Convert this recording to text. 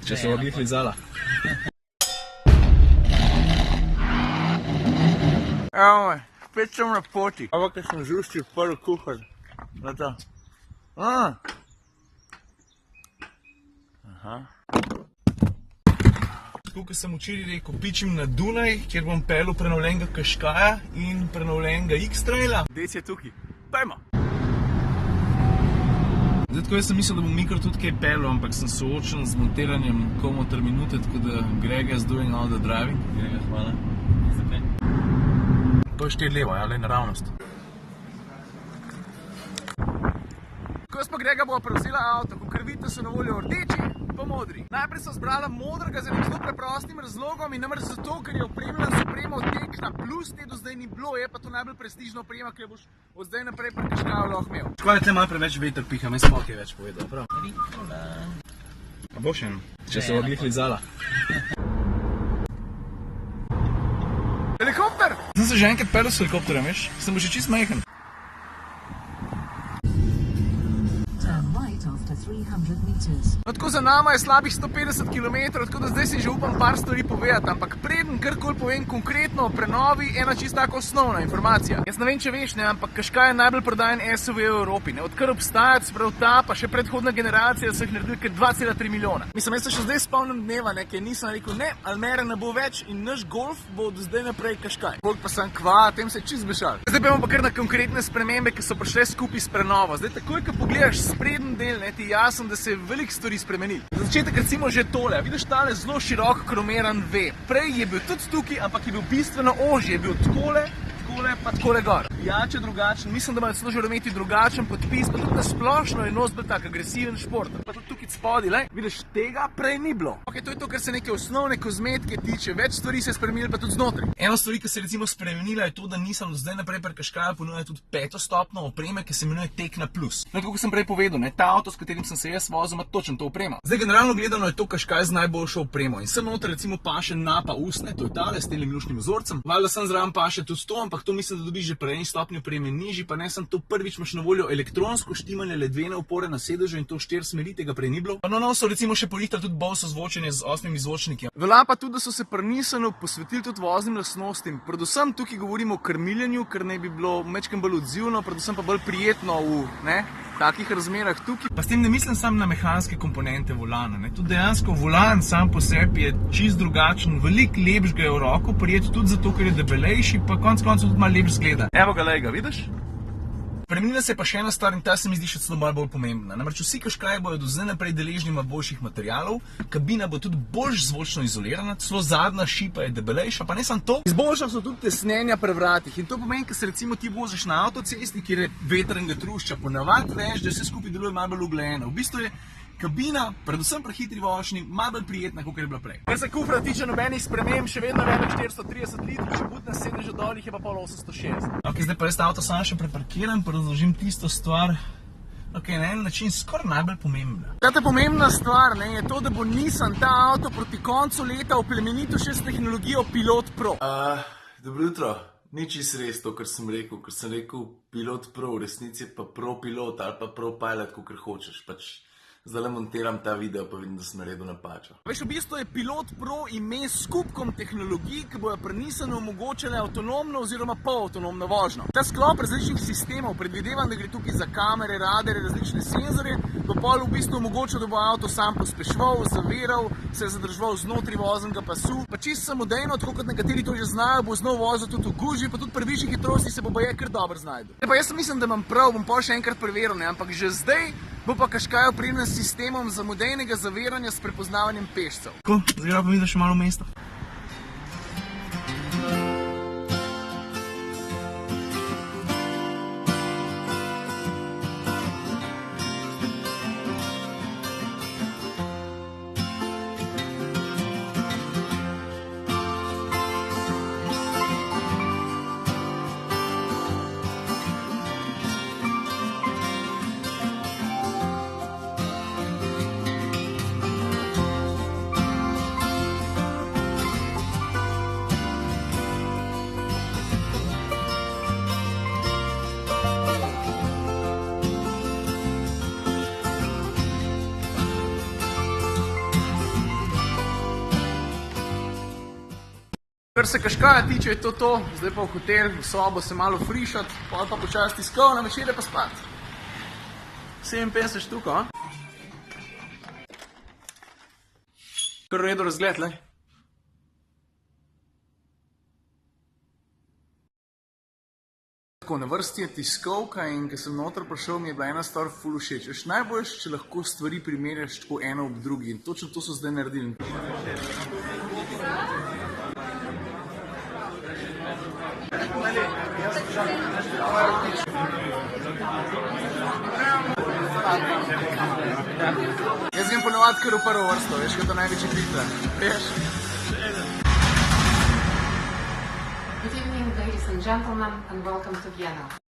Če se oglih lizala. Evo me, spet sem na poti. Evo, ker sem zruščil prvi kuhar. Gleda. Tako, kot sem včeraj rekel, pičim na Dunaj, kjer bom pelil prenovljenega Qashqaia in prenovljenega X-Traila. Dec je tukaj. Pejmo! Zdaj, tako jaz sem mislil, da bom mikro tudi kaj pelil, ampak sem soočen z montiranjem komotor minute, tako da Greg is doing all the driving. Grega, hvala. Zakaj? To je 4 levo, ja, le naravnost. Ko jaz pa Grega bova prevzela avto, ko krvite so na voljo rdeči pa modri. Najprej sem zbrala modrega z enim zelo preprostim razlogom in namreč zato, ker je opremljen z opremo Tekna Plus, te do zdaj ni bilo, je pa to najbolj prestižna oprema, ki jo boš od zdaj naprej pri Qashqaiu lahko imel. Škoda, tle malo preveč veter piha, me sploh je več povedal, prav? Rikola. A boš en, če se oglih lizala. Helikopter! Sem se že enkrat pelil s helikopterem, veš? Sem bo še čist majhen. No, tako za nama je slabih 150 km, tako da zdaj si že upam par stvari povedati, ampak preden karkoli povem konkretno o prenovi, ena čisto tako osnovna informacija. Jaz ne vem, če veš, ne, ampak Qashqai je najbolj prodajen SUV v Evropi, ne, odkar obstaja, sprav ta, pa še predhodna generacija so jih naredili kar 2,3 milijona. Mislim, jaz se še zdaj spomnim dneva, ne, ki nisem rekel, ne, Almere ne bo več in naš Golf bo do zdaj naprej Qashqai. Koliko pa sem kva, tem se je čist zbešal. Zdaj pa imamo pa kar na konkretne spremembe, ki so prišle skupaj s prenovo. Zdaj, takoj, ko pogledaš spreden del, ne, ti je jasno, da se je veliko stvari spremenili. Za začetek recimo že tole, vidiš tale zelo širok kromiran V. Prej je bil tudi tukaj, ampak je bil bistveno ožji, je bil takole, pa takole gor. Jače drugačen, mislim, da imajo celo žarometi drugačen podpis, pa tudi na splošno je nos bil tak agresiven šport. Pa tudi tukaj spodaj, le, vidiš, tega prej ni bilo. Ok, to je to, kar se neke osnovne kozmetike tiče, več stvari se je spremenilo pa tudi znotraj. Eno stvari, ki se je recimo spremenila, je to, da nisem do zdaj naprej pri Qashqaiu ponuja tudi 5. stopnjo opreme, ki se imenuje Tekna Plus. No, tako kot sem prej povedal, ne, ta avto, s katerim sem se jaz vozil, ima točno to opremo. Zdaj generalno gledano je to Qashqai z najboljšo opremo in sem noter recimo paše napa usne, to je tale s tem lušnim vzorcem. Valjda sem zraven paše tudi to, ampak to mislim, da dobiš že pri eni stopnji opreme nižji, pa ne sem to prvič imaš na voljo elektronsko štimanje ledvene opore na sedežu in to 4 smeri, tega prej ni bilo. Pa no, so recimo še polihtali tudi bolj sozvočenje z 8 zvočniki. Velja pa tudi, da so se pri Nissanu posvetili tudi voznim lastnostim. Predvsem tukaj govorimo o krmiljenju, ker naj bi bilo majčkeno bolj odzivno, predvsem pa bolj prijetno v takih razmerah tukaj. Pa s tem ne mislim samo na mehanske komponente volana, ne. Tudi dejansko volan sam po sebi je čist drugačen, veliko lepš ga je v roko prijeti tudi zato, ker je debelejši, pa konec koncev tudi malo lepš zgleda. Evo ga, lej ga, vidiš? Spremenila se je pa še ena stvar in ta se mi zdi še celo malo bolj pomembna. Namreč vsi Qashqai bojo do zdaj naprej deležni boljših materialov, kabina bo tudi bolj zvočno izolirana, celo zadnja šipa je debelejša, pa ne samo to. Izboljšali so tudi tesnjenja pri vratih in to pomeni, ker se recimo ti voziš na avtocesti, kjer je vetrnega trušča, ponavadi veš, da vse skupaj deluje malo bolj uglajeno. V bistvu je kabina, predvsem pri hitri vožnji, malo bolj prijetna, kot je bila prej. Kar se kufra tiče nobenih sprememb, še vedno velik 430 litrov, če bud na sedežu dol jih je pa pol 860. Ok, zdaj pa jaz avto sam še preparkiram, pa razložim tisto stvar, ok, na en način skoraj najbolj pomembna. Ta pomembna stvar, ne, je to, da bo Nissan ta avto proti koncu leta oplemenitil še s tehnologijo Pilot Pro. Dobro jutro. Ni čisto res to, kar sem rekel. Ker sem rekel Pilot Pro, v resnici je pa Pro Pilot ali pa Pro Pilot, kakor hočeš. Pač zdaj montiram ta video, pa vidim, da sem naredil napačo. Veš, v bistvu je Pilot Pro ime s skupkom tehnologij, ki bojo pri Nissanu omogočale avtonomno oziroma polavtonomno vožnjo. Ta sklop različnih sistemov, predvidevam, da gre tukaj za kamere, radare, različne senzorje, bo pol v bistvu omogočil, da bo avto sam pospeševal, zaviral, se zadrževal znotraj voznega pasu. Pa čisto samodejno, tako kot nekateri to že znajo, bo znal voziti tudi v gužvi, pa tudi pri višjih hitrosti se bo baje kar dobro znajdu. Pa jaz mislim, da imam prav, bom pol še enkrat preveril, ne, ampak že zdaj bo pa Qashqai opremljen s sistemom samodejnega zaviranja s prepoznavanjem pešcev. Tako, zdaj pa vidiš malo mesta. Kar se Kaškaja tiče, je to. Zdaj pa v hotel, v sobo se malo frišati, pol pa počasi tiskovna, večer pa spat. 57 štuk, a? Kar v redu razgled, le. Tako, na vrsti je tiskovka in ko sem noter prišel, mi je bila ena stvar ful všeč. Veš, najboljš, če lahko stvari primerjaš tako eno ob drugi in točno to so zdaj naredili. Jaz grem ponovadi kar v prvo vrsto, veš, kaj to največji pita. Veš? Good evening, ladies and gentlemen, and welcome to Vienna.